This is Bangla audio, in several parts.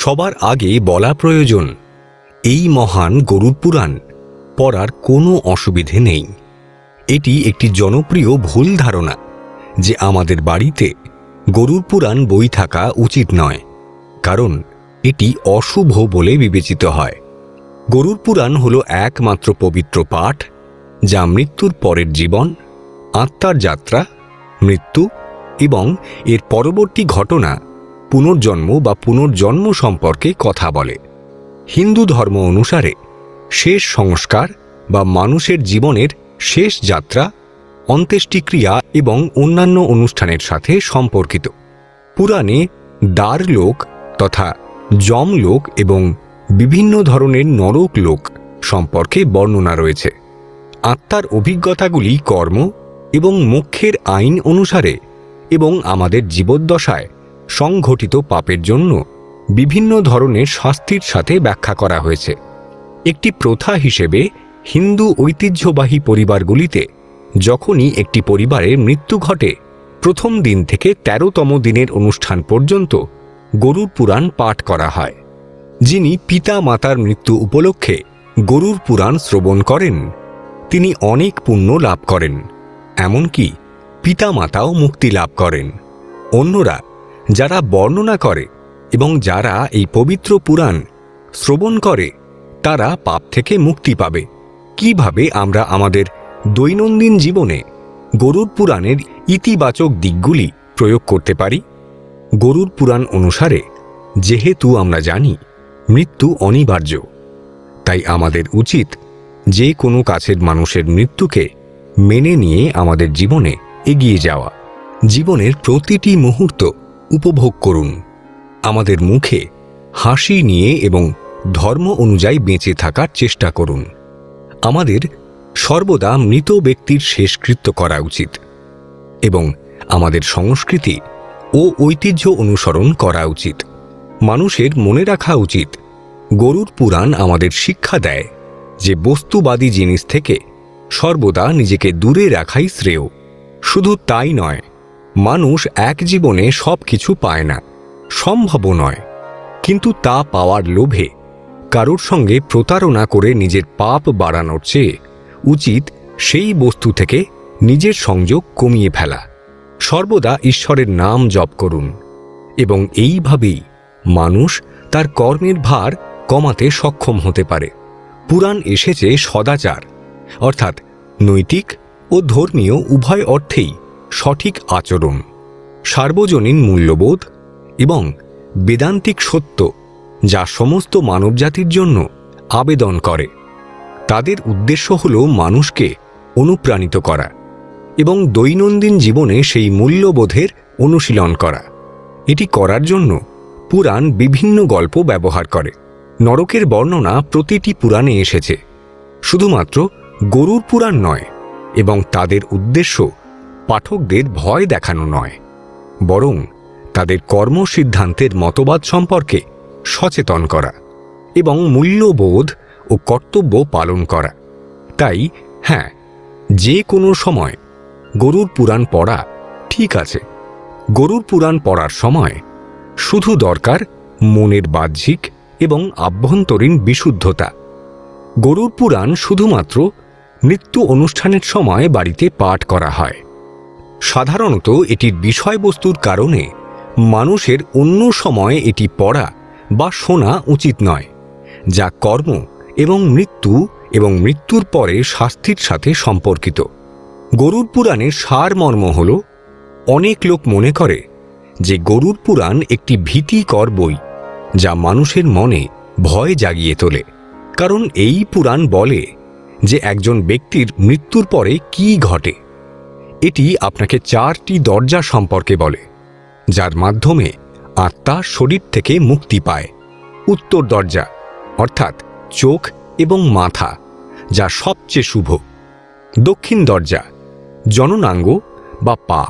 সবার আগে বলা প্রয়োজন, এই মহান গরুড় পুরাণ পড়ার কোনো অসুবিধে নেই। এটি একটি জনপ্রিয় ভুল ধারণা যে আমাদের বাড়িতে গরুড় পুরাণ বই থাকা উচিত নয়, কারণ এটি অশুভ বলে বিবেচিত হয়। গরুড় পুরাণ হল একমাত্র পবিত্র পাঠ যা মৃত্যুর পরের জীবন, আত্মার যাত্রা, মৃত্যু এবং এর পরবর্তী ঘটনা, পুনর্জন্ম বা পুনর্জন্ম সম্পর্কে কথা বলে। হিন্দু ধর্ম অনুসারে শেষ সংস্কার বা মানুষের জীবনের শেষ যাত্রা, অন্ত্যেষ্টিক্রিয়া এবং অন্যান্য অনুষ্ঠানের সাথে সম্পর্কিত। পুরাণে দ্বারলোক তথা যমলোক এবং বিভিন্ন ধরনের নরক লোক সম্পর্কে বর্ণনা রয়েছে। আত্মার অভিজ্ঞতাগুলি কর্ম এবং মোক্ষের আইন অনুসারে এবং আমাদের জীবদ্দশায় সংঘটিত পাপের জন্য বিভিন্ন ধরনের শাস্তির সাথে ব্যাখ্যা করা হয়েছে। একটি প্রথা হিসেবে হিন্দু ঐতিহ্যবাহী পরিবারগুলিতে যখনই একটি পরিবারের মৃত্যু ঘটে, প্রথম দিন থেকে ১৩তম দিনের অনুষ্ঠান পর্যন্ত গরুড় পুরাণ পাঠ করা হয়। যিনি পিতা মাতার মৃত্যু উপলক্ষে গরুড় পুরাণ শ্রবণ করেন তিনি অনেক পুণ্য লাভ করেন, এমনকি পিতা মাতাও মুক্তি লাভ করেন। অন্যরা যারা বর্ণনা করে এবং যারা এই পবিত্র পুরাণ শ্রবণ করে তারা পাপ থেকে মুক্তি পাবে। কিভাবে আমরা আমাদের দৈনন্দিন জীবনে গরুড় পুরাণের ইতিবাচক দিকগুলি প্রয়োগ করতে পারি? গরুড় পুরাণ অনুসারে যেহেতু আমরা জানি মৃত্যু অনিবার্য, তাই আমাদের উচিত যে কোনো কাছের মানুষের মৃত্যুকে মেনে নিয়ে আমাদের জীবনে এগিয়ে যাওয়া। জীবনের প্রতিটি মুহূর্ত উপভোগ করুন। আমাদের মুখে হাসি নিয়ে এবং ধর্ম অনুযায়ী বেঁচে থাকার চেষ্টা করুন। আমাদের সর্বদা মৃত ব্যক্তির শেষকৃত্য করা উচিত এবং আমাদের সংস্কৃতি ও ঐতিহ্য অনুসরণ করা উচিত। মানুষের মনে রাখা উচিত, গরুড় পুরাণ আমাদের শিক্ষা দেয় যে বস্তুবাদী জিনিস থেকে সর্বদা নিজেকে দূরে রাখাই শ্রেয়। শুধু তাই নয়, মানুষ এক জীবনে সব কিছু পায় না, সম্ভবও নয়, কিন্তু তা পাওয়ার লোভে কারোর সঙ্গে প্রতারণা করে নিজের পাপ বাড়ানোর চেয়ে উচিত সেই বস্তু থেকে নিজের সংযোগ কমিয়ে ফেলা। সর্বদা ঈশ্বরের নাম জপ করুন এবং এইভাবেই মানুষ তার কর্মের ভার কমাতে সক্ষম হতে পারে। পুরাণ এসেছে সদাচার অর্থাৎ নৈতিক ও ধর্মীয় উভয় অর্থেই সঠিক আচরণ, সার্বজনীন মূল্যবোধ এবং বেদান্তিক সত্য যা সমস্ত মানবজাতির জন্য আবেদন করে। তাদের উদ্দেশ্য হল মানুষকে অনুপ্রাণিত করা এবং দৈনন্দিন জীবনে সেই মূল্যবোধের অনুশীলন করা। এটি করার জন্য পুরাণ বিভিন্ন গল্প ব্যবহার করে। নরকের বর্ণনা প্রতিটি পুরাণে এসেছে, শুধুমাত্র গরুড় পুরাণ নয়, এবং তাদের উদ্দেশ্য পাঠকদের ভয় দেখানো নয়, বরং তাদের কর্মসিদ্ধান্তের মতবাদ সম্পর্কে সচেতন করা এবং মূল্যবোধ ও কর্তব্য পালন করা। তাই হ্যাঁ, যে কোনো সময় গরুড় পুরাণ পড়া ঠিক আছে। গরুড় পুরাণ পড়ার সময় শুধু দরকার মনের বাহ্যিক এবং আভ্যন্তরীণ বিশুদ্ধতা। গরুড় পুরাণ শুধুমাত্র মৃত্যু অনুষ্ঠানের সময় বাড়িতে পাঠ করা হয়। সাধারণত এটির বিষয়বস্তুর কারণে মানুষের অন্য সময়ে এটি পড়া বা শোনা উচিত নয়, যা কর্ম এবং মৃত্যুর পরে শাস্তির সাথে সম্পর্কিত। গরুড় পুরাণের সারমর্ম হল, অনেক লোক মনে করে যে গরুড় পুরাণ একটি ভীতিকর বই যা মানুষের মনে ভয় জাগিয়ে তোলে, কারণ এই পুরাণ বলে যে একজন ব্যক্তির মৃত্যুর পরে কি ঘটে। এটি আপনাকে 4টি দরজা সম্পর্কে বলে, যার মাধ্যমে আত্মা শরীর থেকে মুক্তি পায়। উত্তর দরজা অর্থাৎ চোখ এবং মাথা, যা সবচেয়ে শুভ। দক্ষিণ দরজা জননাঙ্গ বা পা,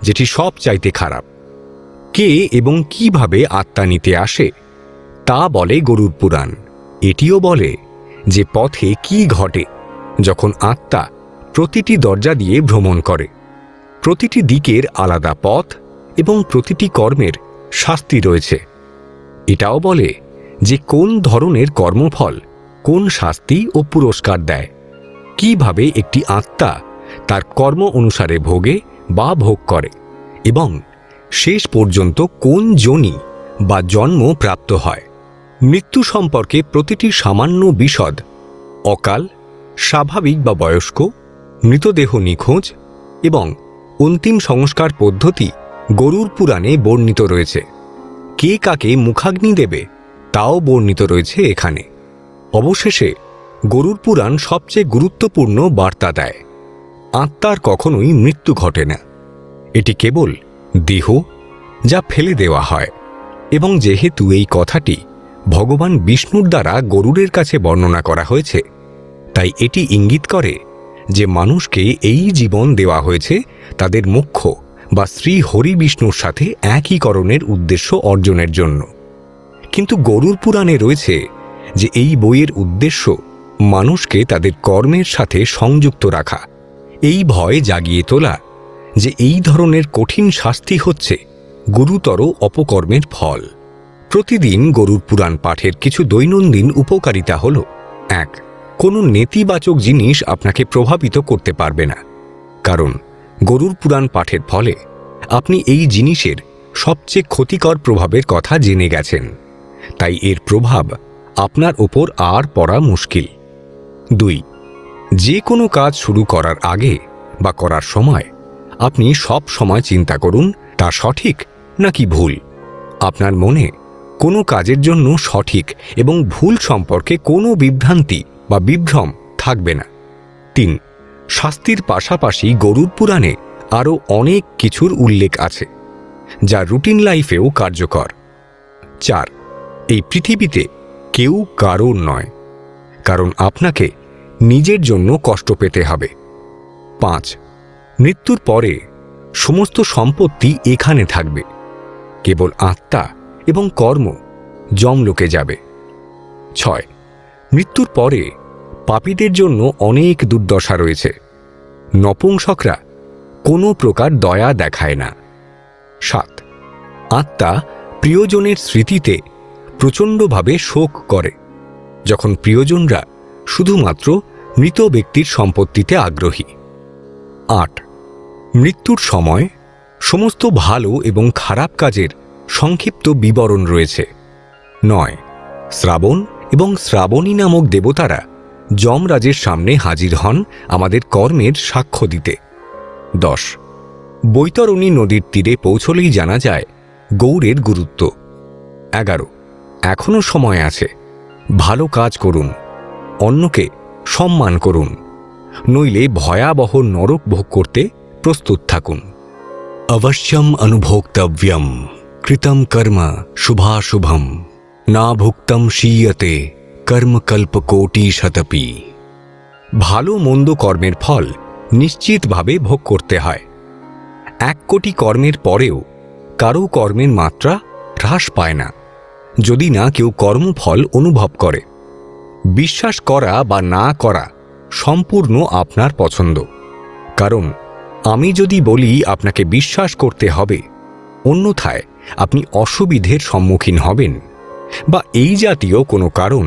যেটি সবচাইতে খারাপ। কে এবং কিভাবে আত্মা নিতে আসে তা বলে গরুড় পুরাণ। এটিও বলে যে পথে কি ঘটে যখন আত্মা প্রতিটি দরজা দিয়ে ভ্রমণ করে। প্রতিটি দিকের আলাদা পথ এবং প্রতিটি কর্মের শাস্তি রয়েছে। এটাও বলে যে কোন ধরনের কর্মফল কোন শাস্তি ও পুরস্কার দেয়, কিভাবে একটি আত্মা তার কর্ম অনুসারে ভোগে বা ভোগ করে এবং শেষ পর্যন্ত কোন যোনি বা জন্ম প্রাপ্ত হয়। মৃত্যু সম্পর্কে প্রতিটি সামান্য বিশদ, অকাল, স্বাভাবিক বা বয়স্ক, মৃতদেহ নিখোঁজ এবং অন্তিম সংস্কার পদ্ধতি গরুড় পুরাণে বর্ণিত রয়েছে। কে কাকে মুখাগ্নি দেবে তাও বর্ণিত রয়েছে এখানে। অবশেষে গরুড় পুরাণ সবচেয়ে গুরুত্বপূর্ণ বার্তা দেয়, আত্মার কখনোই মৃত্যু ঘটে না। এটি কেবল দেহ যা ফেলে দেওয়া হয়, এবং যেহেতু এই কথাটি ভগবান বিষ্ণুর দ্বারা গরুড়ের কাছে বর্ণনা করা হয়েছে, তাই এটি ইঙ্গিত করে যে মানুষকে এই জীবন দেওয়া হয়েছে তাদের মোক্ষ বা শ্রী হরি বিষ্ণুর সাথে একীকরণের উদ্দেশ্য অর্জনের জন্য। কিন্তু গরুড় পুরাণে রয়েছে যে এই বইয়ের উদ্দেশ্য মানুষকে তাদের কর্মের সাথে সংযুক্ত রাখা, এই ভয় জাগিয়ে তোলা যে এই ধরনের কঠিন শাস্তি হচ্ছে গুরুতর অপকর্মের ফল। প্রতিদিন গরুড় পুরাণ পাঠের কিছু দৈনন্দিন উপকারিতা হল: 1. কোনো নেতিবাচক জিনিস আপনাকে প্রভাবিত করতে পারবে না, কারণ গরুড় পুরাণ পাঠের ফলে আপনি এই জিনিসের সবচেয়ে ক্ষতিকর প্রভাবের কথা জেনে গেছেন, তাই এর প্রভাব আপনার ওপর আর পড়া মুশকিল। 2. যে কোনো কাজ শুরু করার আগে বা করার সময় আপনি সব সময় চিন্তা করুন তা সঠিক নাকি ভুল। আপনার মনে কোনো কাজের জন্য সঠিক এবং ভুল সম্পর্কে কোনো বিভ্রান্তি বা বিভ্রম থাকবে না। 3. শাস্তির পাশাপাশি গরুড় পুরাণে আরও অনেক কিছুর উল্লেখ আছে যা রুটিন লাইফেও কার্যকর। 4. এই পৃথিবীতে কেউ কারোর নয়, কারণ আপনাকে নিজের জন্য কষ্ট পেতে হবে। 5. মৃত্যুর পরে সমস্ত সম্পত্তি এখানে থাকবে, কেবল আত্মা এবং কর্ম যমলোকে যাবে। 6. মৃত্যুর পরে পাপীদের জন্য অনেক দুর্দশা রয়েছে, নপুংসকরা কোনো প্রকার দয়া দেখায় না। 7. আত্মা প্রিয়জনের স্মৃতিতে প্রচণ্ডভাবে শোক করে, যখন প্রিয়জনরা শুধুমাত্র মৃত ব্যক্তির সম্পত্তিতে আগ্রহী। 8. মৃত্যুর সময় সমস্ত ভালো এবং খারাপ কাজের সংক্ষিপ্ত বিবরণ রয়েছে। 9. শ্রাবণ এবং শ্রাবণী নামক দেবতারা যমরাজের সামনে হাজির হন আমাদের কর্মের সাক্ষ্য দিতে। 10. বৈতরণী নদীর তীরে পৌঁছলেই জানা যায় গৌড়ের গুরুত্ব। 11. এখনও সময় আছে, ভালো কাজ করুন, অন্যকে সম্মান করুন, নইলে ভয়াবহ নরক ভোগ করতে প্রস্তুত থাকুন। অবশ্যম অনুভোক্তব্যম কৃতম কর্ম শুভাশুভম না ভুক্তম শীয়তে কর্মকল্পকোটি শতপি। ভালো মন্দ কর্মের ফল নিশ্চিতভাবে ভোগ করতে হয়। 1 কোটি কর্মের পরেও কারো কর্মের মাত্রা হ্রাস পায় না, যদি না কেউ কর্মফল অনুভব করে। বিশ্বাস করা বা না করা সম্পূর্ণ আপনার পছন্দ, কারণ আমি যদি বলি আপনাকে বিশ্বাস করতে হবে, অন্যথায় আপনি অসুবিধের সম্মুখীন হবেন বা এই জাতীয় কোনো কারণ,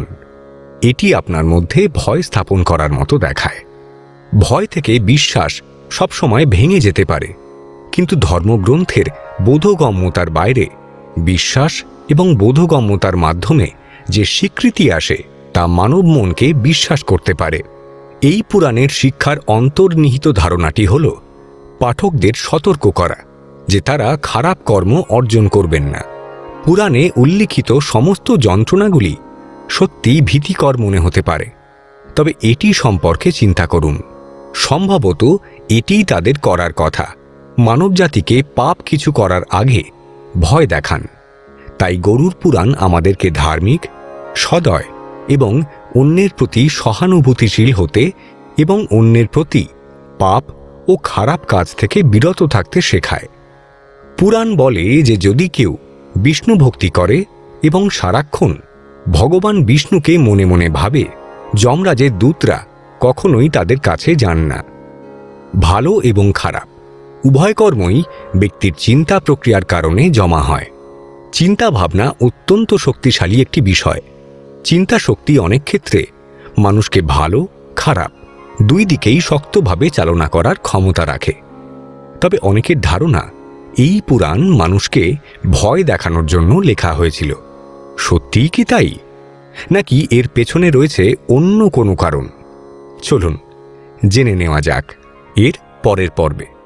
এটি আপনার মধ্যে ভয় স্থাপন করার মতো দেখায়। ভয় থেকে বিশ্বাস সবসময় ভেঙে যেতে পারে, কিন্তু ধর্মগ্রন্থের বোধগম্যতার বাইরে বিশ্বাস এবং বোধগম্যতার মাধ্যমে যে স্বীকৃতি আসে তা মানব মনকে বিশ্বাস করতে পারে। এই পুরাণের শিক্ষার অন্তর্নিহিত ধারণাটি হল পাঠকদের সতর্ক করা যে তারা খারাপ কর্ম অর্জন করবেন না। পুরাণে উল্লিখিত সমস্ত যন্ত্রণাগুলি সত্যি ভীতিকর মনে হতে পারে, তবে এটি সম্পর্কে চিন্তা করুন, সম্ভবত এটিই তাদের করার কথা। মানবজাতিকে পাপ কিছু করার আগে ভয় দেখান। তাই গরুড় পুরাণ আমাদেরকে ধার্মিক, সদয় এবং অন্যের প্রতি সহানুভূতিশীল হতে এবং অন্যের প্রতি পাপ ও খারাপ কাজ থেকে বিরত থাকতে শেখায়। পুরাণ বলে যে যদি কেউ বিষ্ণু ভক্তি করে এবং সারাক্ষণ ভগবান বিষ্ণুকে মনে মনে ভাবে, যমরাজের দূতরা কখনোই তাদের কাছে যান না। ভালো এবং খারাপ উভয় কর্মই ব্যক্তির চিন্তা প্রক্রিয়ার কারণে জমা হয়। চিন্তা ভাবনা অত্যন্ত শক্তিশালী একটি বিষয়। চিন্তা শক্তি অনেক ক্ষেত্রে মানুষকে ভালো খারাপ দুই দিকেই শক্তভাবে চালনা করার ক্ষমতা রাখে। তবে অনেকের ধারণা এই পুরাণ মানুষকে ভয় দেখানোর জন্য লেখা হয়েছিল। সত্যিই কি তাই, নাকি এর পেছনে রয়েছে অন্য কোনো কারণ? চলুন জেনে নেওয়া যাক এর পরের পর্বে।